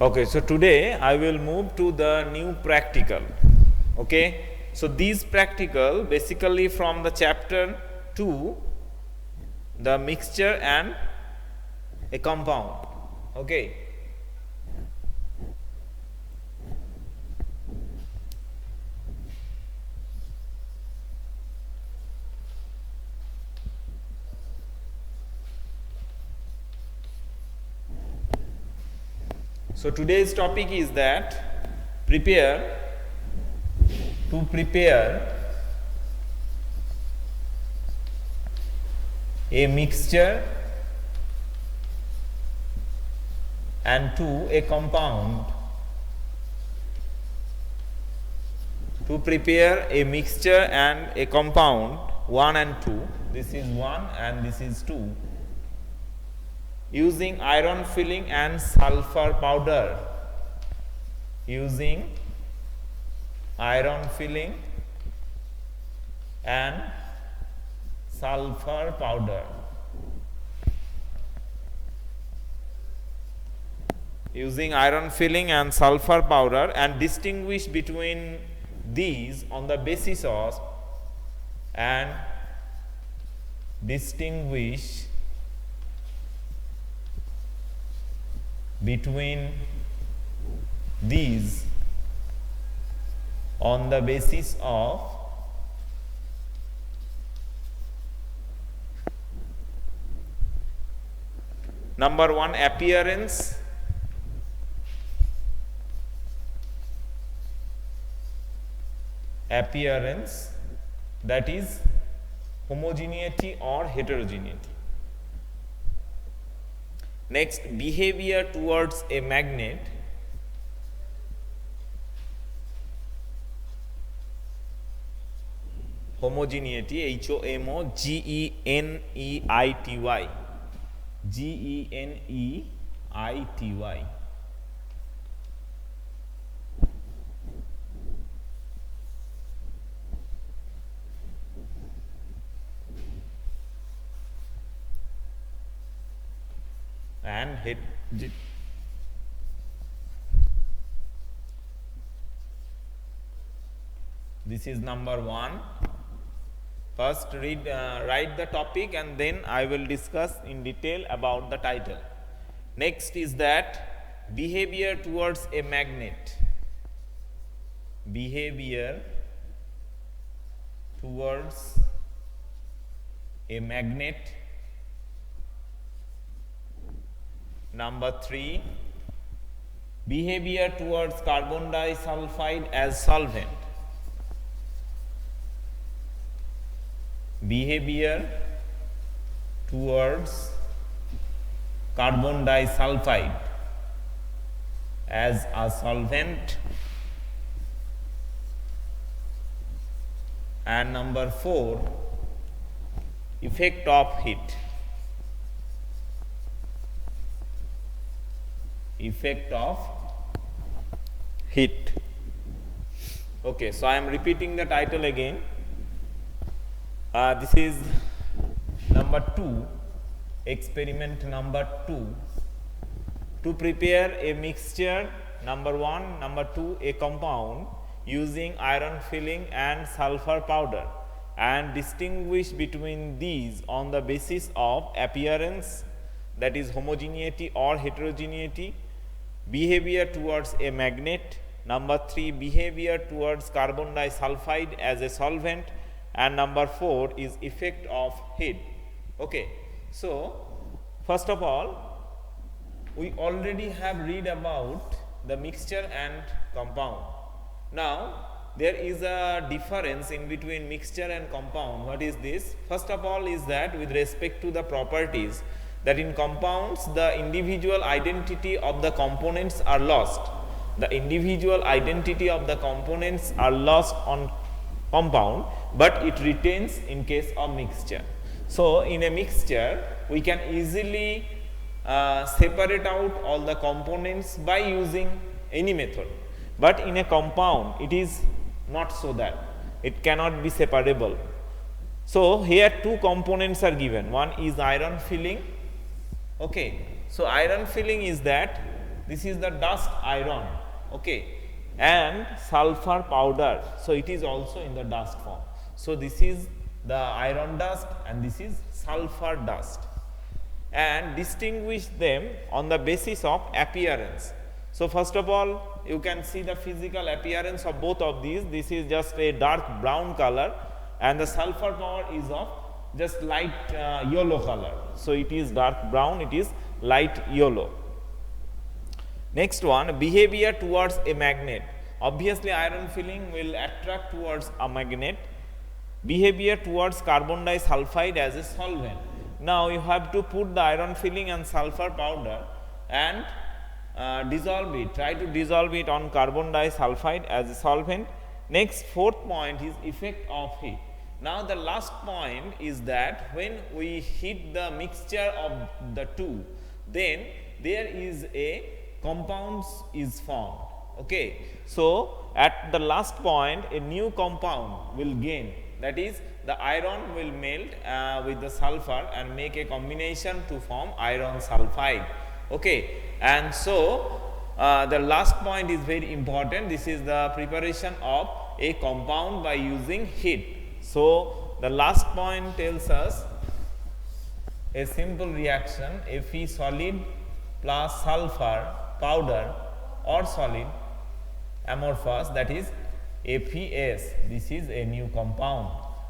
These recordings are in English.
Okay, so today I will move to the new practical. Okay, so these practical basically from the chapter 2, the mixture and a compound. Okay, so today's topic is that prepare a mixture and a compound. To prepare a mixture and a compound 1 and 2, this is 1 and this is 2, using iron filling and sulfur powder. Using iron filling and sulfur powder. Using iron filling and sulfur powder, and distinguish between these on the basis of and distinguish between these on the basis of number 1, appearance, that is homogeneity or heterogeneity. Next, behavior towards a magnet, homogeneity, homogeneity, geneity. And this is number 1. First write the topic and then I will discuss in detail about the title. Next is that behavior towards a magnet. Behavior towards a magnet. Number 3, behavior towards carbon disulfide as solvent. Behavior towards carbon disulfide as a solvent. And number 4, effect of heat. Effect of heat. Okay, so I am repeating the title again. This is number 2, experiment number 2. To prepare a mixture, number 1, number 2, a compound using iron filling and sulfur powder, and distinguish between these on the basis of appearance, that is homogeneity or heterogeneity. Behavior towards a magnet. Number 3, behavior towards carbon disulfide as a solvent. And number 4 is effect of heat. Okay, so first of all, we already have read about the mixture and compound. Now there is a difference in between mixture and compound. What is this? First of all is that with respect to the properties, that in compounds the individual identity of the components are lost. The individual identity of the components are lost on compound, but it retains in case of mixture. So in a mixture we can easily separate out all the components by using any method, but in a compound it is not so that it cannot be separable. So here 2 components are given. One is iron filling. Okay, so iron filling is that this is the dust iron, okay, and sulfur powder, so it is also in the dust form. So this is the iron dust and this is sulfur dust, and distinguish them on the basis of appearance. So first of all, you can see the physical appearance of both of these. This is just a dark brown color and the sulfur powder is of just light yellow color. So it is dark brown, it is light yellow. Next one, behavior towards a magnet. Obviously iron filling will attract towards a magnet. Behavior towards carbon disulfide as a solvent. Now you have to put the iron filling and sulfur powder and dissolve it, try to dissolve it on carbon disulfide as a solvent. Next, fourth point is effect of heat. Now the last point is that when we heat the mixture of the two, then there is a compound is formed, okay. So at the last point a new compound will gain, that is the iron will melt with the sulfur and make a combination to form iron sulfide, okay. And so the last point is very important, this is the preparation of a compound by using heat. So the last point tells us a simple reaction Fe solid plus sulfur powder or solid amorphous, that is FeS, this is a new compound,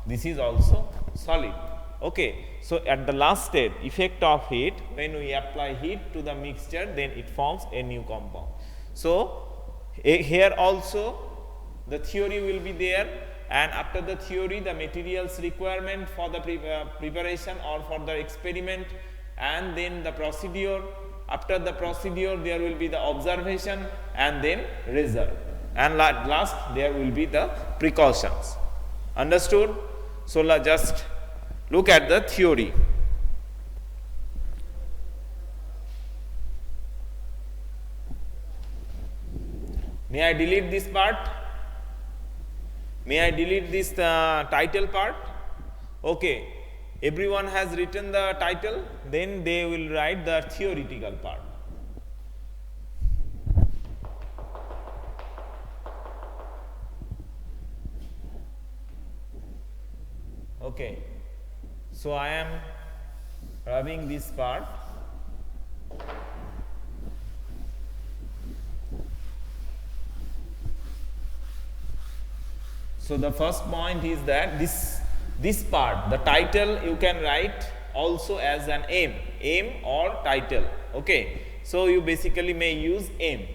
this is also solid, okay. So at the last step, effect of heat, when we apply heat to the mixture, then it forms a new compound. So here also the theory will be there, and after the theory the materials requirement for the preparation or for the experiment, and then the procedure. After the procedure there will be the observation and then result, and last there will be the precautions. Understood? So just look at the theory. May I delete this part? May I delete this title part? Okay. Everyone has written the title, then they will write the theoretical part. Okay. So I am rubbing this part. So the first point is that this part, the title, you can write also as an aim or title, okay. So you basically may use aim,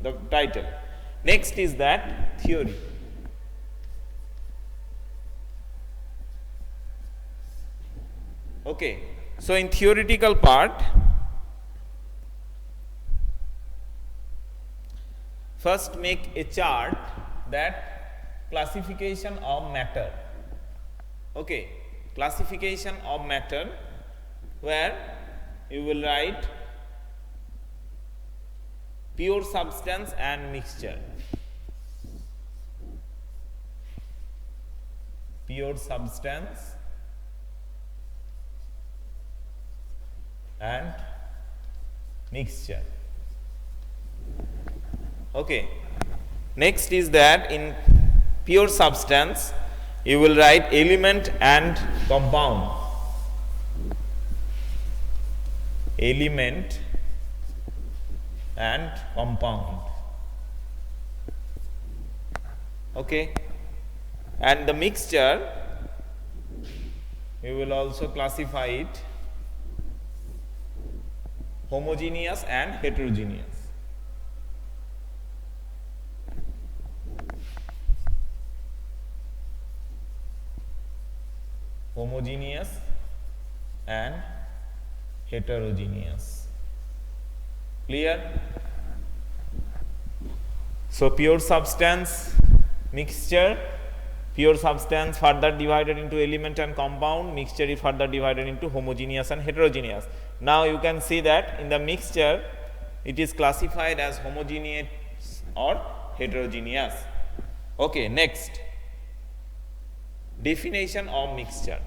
the title. Next is that theory. Okay. So in theoretical part, first make a chart that classification of matter, okay, classification of matter, where you will write pure substance and mixture, pure substance and mixture, okay. Next is that in pure substance you will write element and compound, element and compound, okay. And the mixture you will also classify it homogeneous and heterogeneous. Homogeneous and heterogeneous. Clear? So pure substance, mixture, pure substance further divided into element and compound, mixture is further divided into homogeneous and heterogeneous. Now you can see that in the mixture it is classified as homogeneous or heterogeneous. Okay, next, definition of mixture.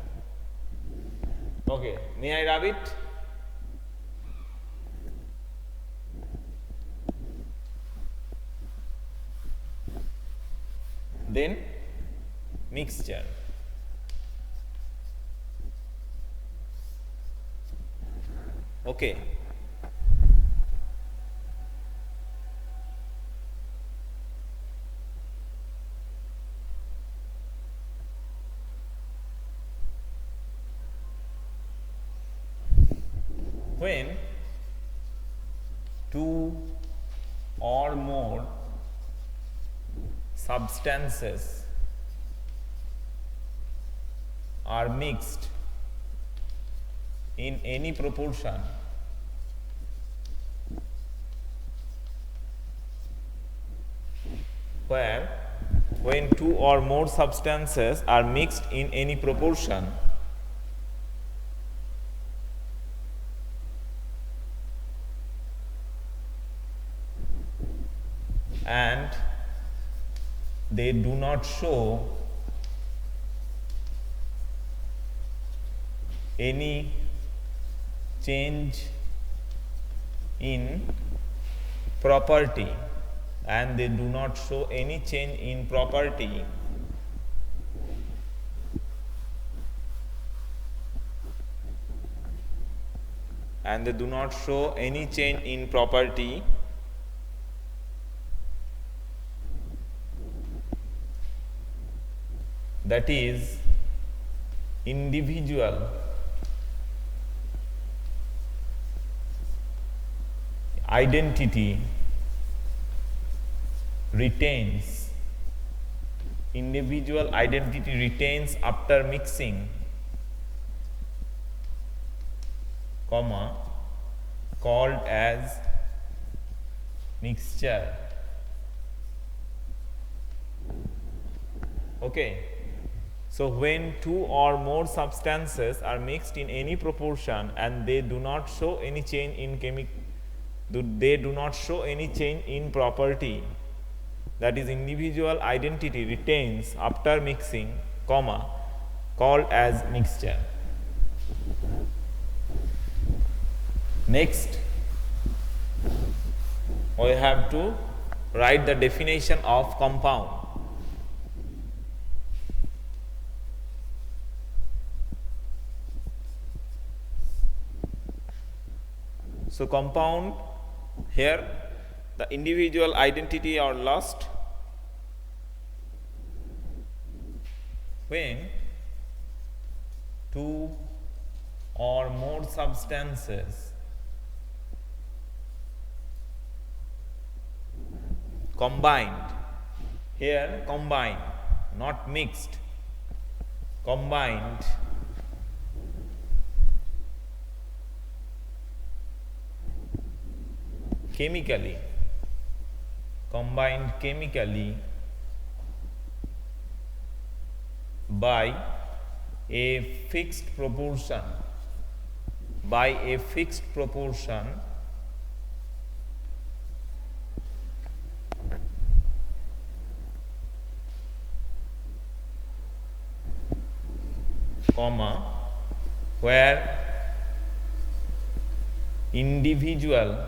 Okay, may I rub it? then mixture. Okay. When two or more substances are mixed in any proportion, when two or more substances are mixed in any proportion, and they do not show any change in property, and they do not show any change in property, and they do not show any change in property, that is individual identity retains, individual identity retains after mixing, comma, called as mixture. Okay. So when two or more substances are mixed in any proportion and they do not show any change in they do not show any change in property, that is individual identity retains after mixing, comma, called as mixture. Next, we have to write the definition of compound. So compound, here the individual identity are lost when two or more substances combined, here combined, not mixed, combined chemically, combined chemically by a fixed proportion, by a fixed proportion, comma, where individual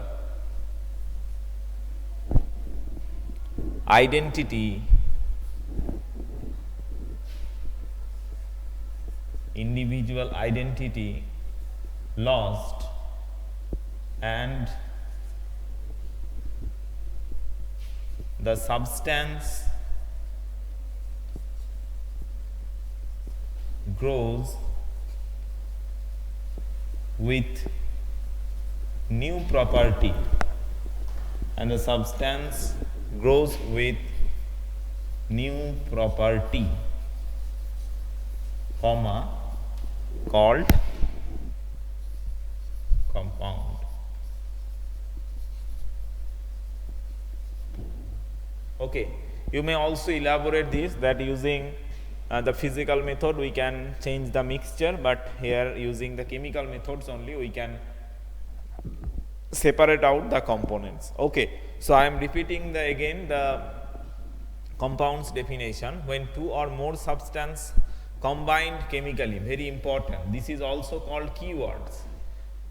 identity lost and the substance grows with new property, and the substance grows with new property, comma, called compound. Okay, you may also elaborate this, that using the physical method we can change the mixture, but here using the chemical methods only we can separate out the components. Okay, so I am repeating again the compounds definition. When two or more substance combined chemically, very important, this is also called keywords,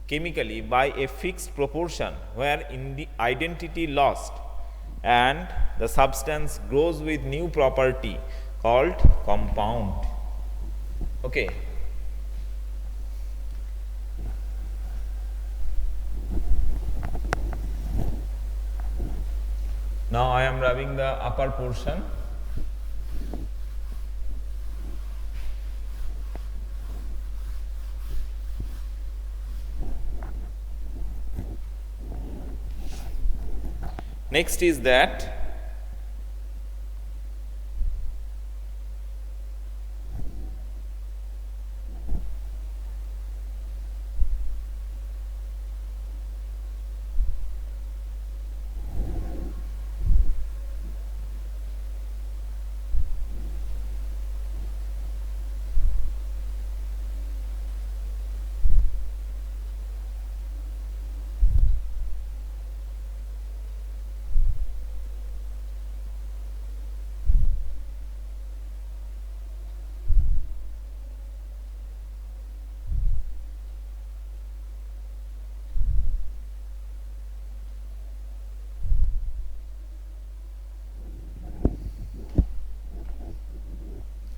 chemically by a fixed proportion, where in the identity lost, and the substance grows with new property called compound. Okay. Now I am rubbing the upper portion. Next is that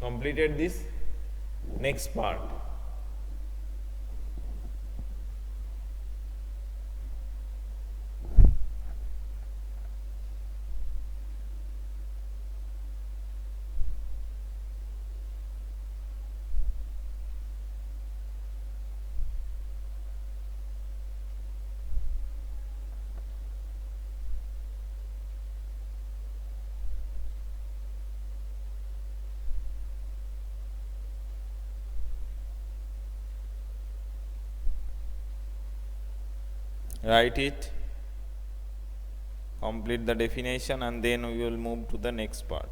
completed this next part. Write it, complete the definition, and then we will move to the next part.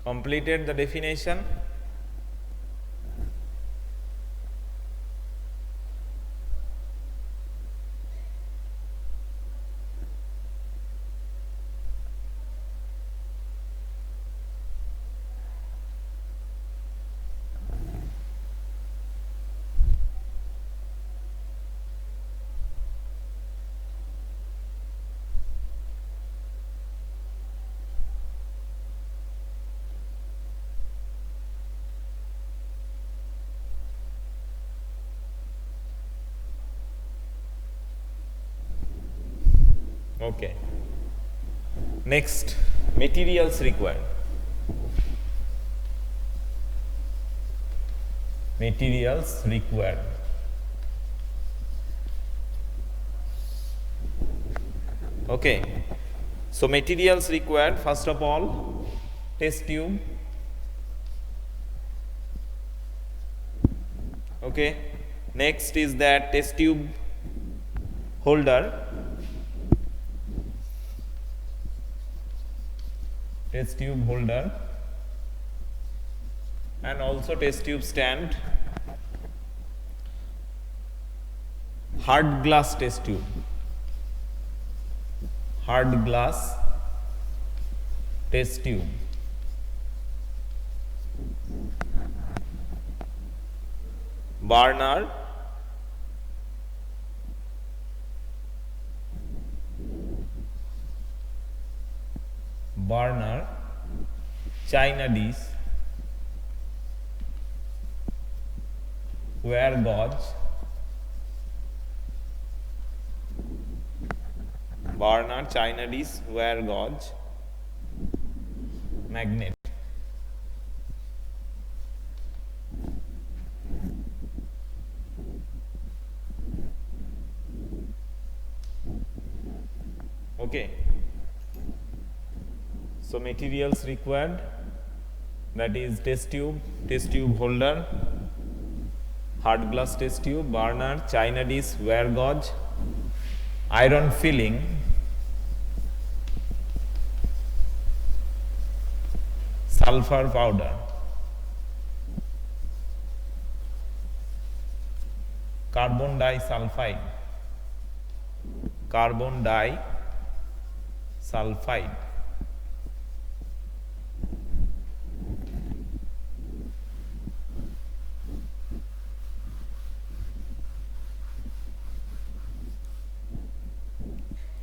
Completed the definition. Okay. Next, materials required. Materials required. Okay. So materials required, first of all, test tube. Okay. Next is that test tube holder. Test tube holder, and also test tube stand, hard glass test tube, hard glass test tube, burner, China dish, wire gauge, burner, China dish, wire gauge, magnet. Okay. So materials required, that is test tube holder, hard glass test tube, burner, China dish, wire gauge, iron filling, sulfur powder, carbon disulfide, carbon disulfide,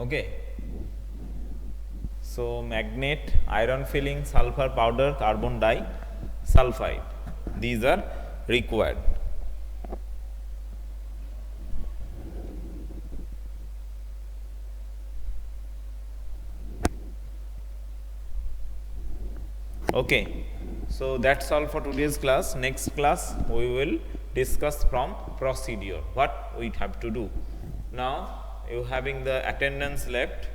okay. So magnet, iron filling, sulfur powder, carbon disulfide, these are required. Okay, so that's all for today's class. Next class we will discuss from procedure, what we have to do. Now you having the attendance left.